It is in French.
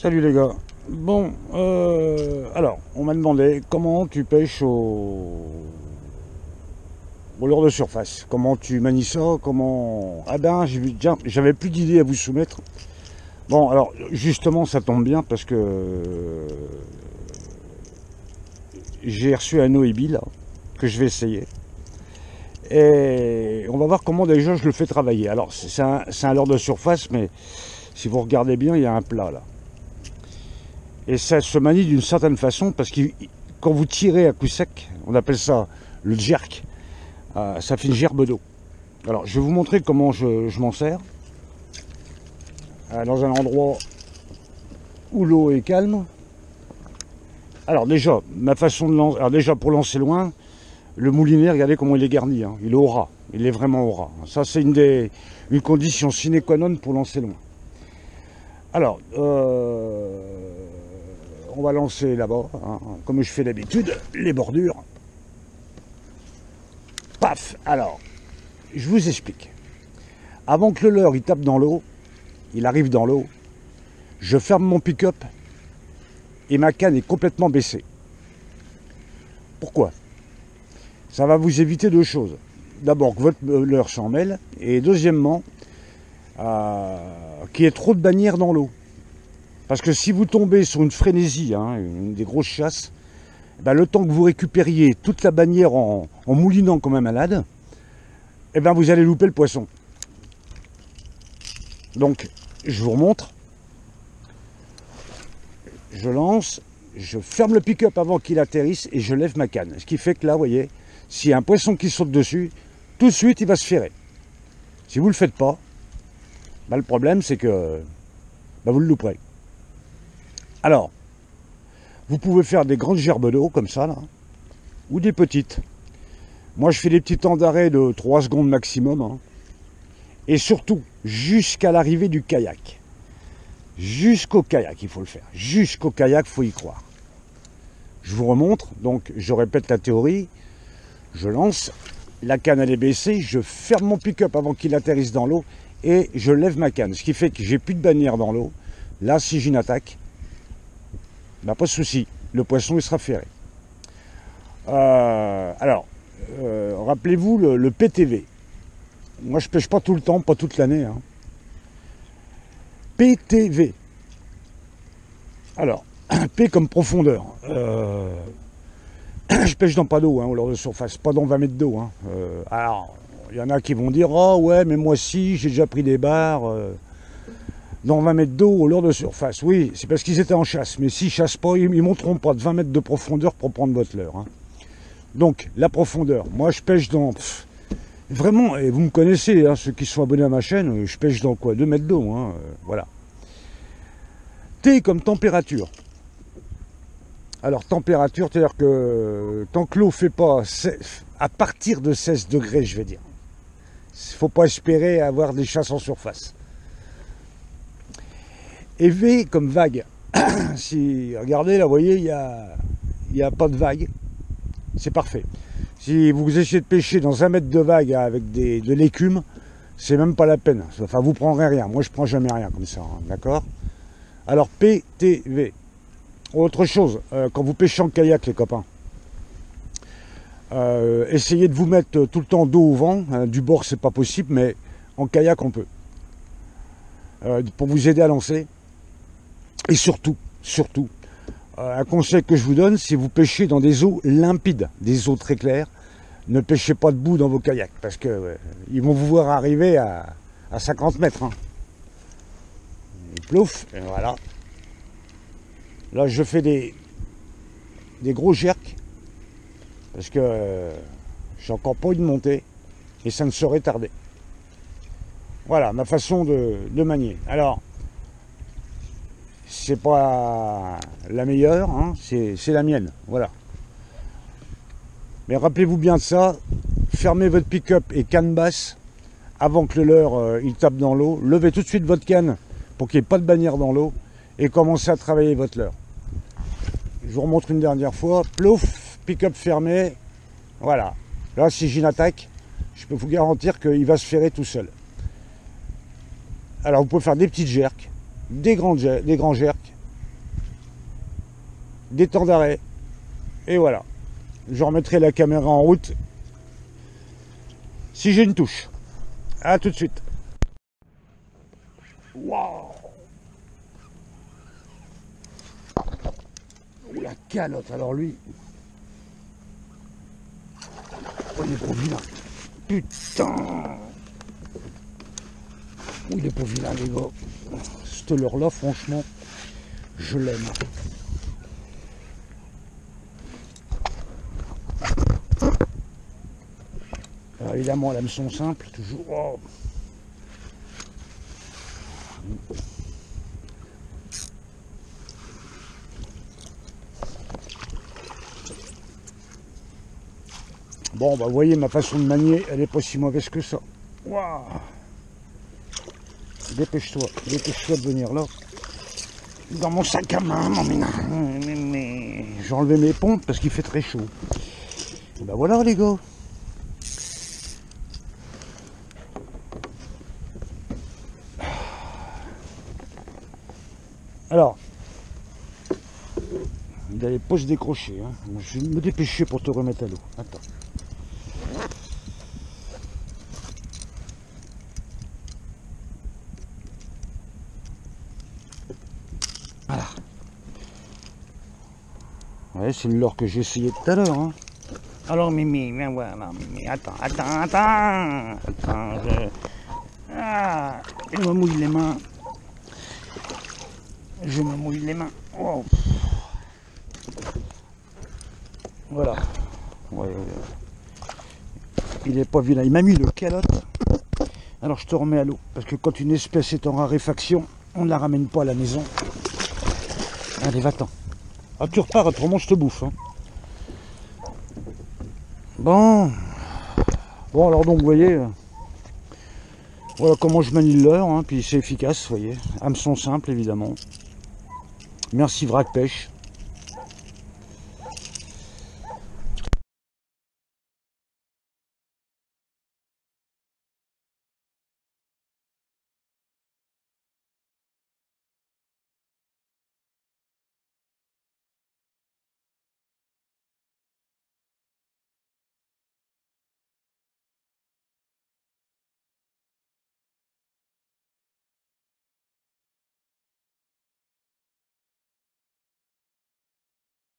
Salut les gars. Bon, alors, on m'a demandé comment tu pêches au leurre de surface. Comment tu manies ça, comment... Ah ben, j'avais plus d'idées à vous soumettre. Bon, alors, justement, ça tombe bien parce que j'ai reçu un OEB, là, que je vais essayer. Et on va voir comment déjà je le fais travailler. Alors, c'est un leurre de surface, mais si vous regardez bien, il y a un plat, là. Et ça se manie d'une certaine façon parce que quand vous tirez à coup sec, on appelle ça le jerk, ça fait une gerbe d'eau. Alors je vais vous montrer comment je m'en sers. Dans un endroit où l'eau est calme. Alors déjà, ma façon de lancer, alors déjà pour lancer loin, le moulinet, regardez comment il est garni, hein. Il est au ras, il est vraiment au ras. Ça c'est une condition sine qua non pour lancer loin. Alors, on va lancer là-bas, hein, comme je fais d'habitude, les bordures. Paf. Alors, je vous explique. Avant que le leurre il tape dans l'eau, il arrive dans l'eau, je ferme mon pick-up et ma canne est complètement baissée. Pourquoi? Ça va vous éviter deux choses. D'abord que votre leurre s'en mêle, et deuxièmement, qu'il y ait trop de bannières dans l'eau. Parce que si vous tombez sur une frénésie, hein, une des grosses chasses, ben le temps que vous récupériez toute la bannière en moulinant comme un malade, eh ben vous allez louper le poisson. Donc, je vous remontre. Je lance, je ferme le pick-up avant qu'il atterrisse et je lève ma canne. Ce qui fait que là, vous voyez, s'il y a un poisson qui saute dessus, tout de suite, il va se ferrer. Si vous ne le faites pas, ben le problème, c'est que ben vous le louperez. Alors, vous pouvez faire des grandes gerbes d'eau comme ça, là, ou des petites. Moi, je fais des petits temps d'arrêt de 3 secondes maximum. Hein, et surtout, jusqu'à l'arrivée du kayak. Jusqu'au kayak, il faut le faire. Jusqu'au kayak, il faut y croire. Je vous remontre, donc je répète la théorie. Je lance, la canne elle est baissée, je ferme mon pick-up avant qu'il atterrisse dans l'eau et je lève ma canne. Ce qui fait que j'ai plus de bannière dans l'eau. Là, si j'ai une attaque, ben, pas de souci, le poisson il sera ferré. Rappelez-vous le PTV. Moi je pêche pas tout le temps, pas toute l'année. Hein. PTV. Alors, P comme profondeur. Je pêche dans pas d'eau, hein, au leurre de surface, pas dans 20 mètres d'eau. Hein. Alors, il y en a qui vont dire, oh ouais, mais moi si, j'ai déjà pris des barres. Dans 20 mètres d'eau au leurre de surface. Oui, c'est parce qu'ils étaient en chasse. Mais s'ils ne chassent pas, ils ne monteront pas de 20 mètres de profondeur pour prendre votre leurre. Hein. Donc, la profondeur. Moi, je pêche dans... vraiment, et vous me connaissez, hein, ceux qui sont abonnés à ma chaîne, je pêche dans quoi? 2 mètres d'eau. Hein, voilà. T comme température. Alors, température, c'est-à-dire que tant que l'eau ne fait pas... à partir de 16 degrés, je vais dire. Il ne faut pas espérer avoir des chasses en surface. Et V comme vague. Si, regardez, là, vous voyez, il n'y a pas de vague. C'est parfait. Si vous essayez de pêcher dans 1 mètre de vague avec de l'écume, c'est même pas la peine. Enfin, vous ne prendrez rien. Moi, je prends jamais rien comme ça. Hein, d'accord? Alors, PTV. Autre chose, quand vous pêchez en kayak, les copains, essayez de vous mettre tout le temps dos au vent. Hein, du bord, c'est pas possible, mais en kayak, on peut. Pour vous aider à lancer. Et surtout, un conseil que je vous donne, si vous pêchez dans des eaux limpides, des eaux très claires, ne pêchez pas debout dans vos kayaks, parce que ils vont vous voir arriver à 50 mètres. Hein. Et plouf, et voilà. Là, je fais des gros jerks, parce que j'ai encore pas eu de montée, et ça ne saurait tarder. Voilà, ma façon de manier. Alors, c'est pas la meilleure, hein, c'est la mienne, voilà. Mais rappelez-vous bien de ça, fermez votre pick-up et canne basse avant que le leurre il tape dans l'eau. Levez tout de suite votre canne pour qu'il n'y ait pas de bannière dans l'eau et commencez à travailler votre leurre. Je vous remontre une dernière fois, plouf, pick-up fermé, voilà. Là, si j'ai une attaque, je peux vous garantir qu'il va se ferrer tout seul. Alors, vous pouvez faire des petites jerks, des grands jerks, des temps d'arrêt. Et voilà. Je remettrai la caméra en route si j'ai une touche. A tout de suite. Waouh! La calotte, alors lui. Oh, il est pas vilain. Putain! Oh, il est pas vilain, les gars. Cette leurre-là, franchement, je l'aime. Alors, évidemment, l'hameçon simple, toujours. Oh. Bon, bah, vous voyez, ma façon de manier, elle est pas si mauvaise que ça. Waouh! Dépêche-toi de venir là. Dans mon sac à main, mon ménage. J'ai enlevé mes pompes parce qu'il fait très chaud. Et bah voilà, les gars. Alors, il n'allait pas se décrocher. Hein. Je vais me dépêcher pour te remettre à l'eau. Attends. Voilà. Ouais, c'est le leurre que j'ai essayé tout à l'heure. Hein. Alors, Mimi, viens voir. Non, Mimi, attends. Ah, je me mouille les mains. Oh. Voilà. Ouais. Il est pas vilain. Il m'a mis le calotte. Alors je te remets à l'eau. Parce que quand une espèce est en raréfaction, on ne la ramène pas à la maison. Allez, va-t'en. Ah, tu repars, autrement je te bouffe. Hein. Bon, alors donc, vous voyez, voilà comment je manie le leurre, hein, puis c'est efficace, vous voyez. Hameçon simple, évidemment. Merci Vrac Pêche.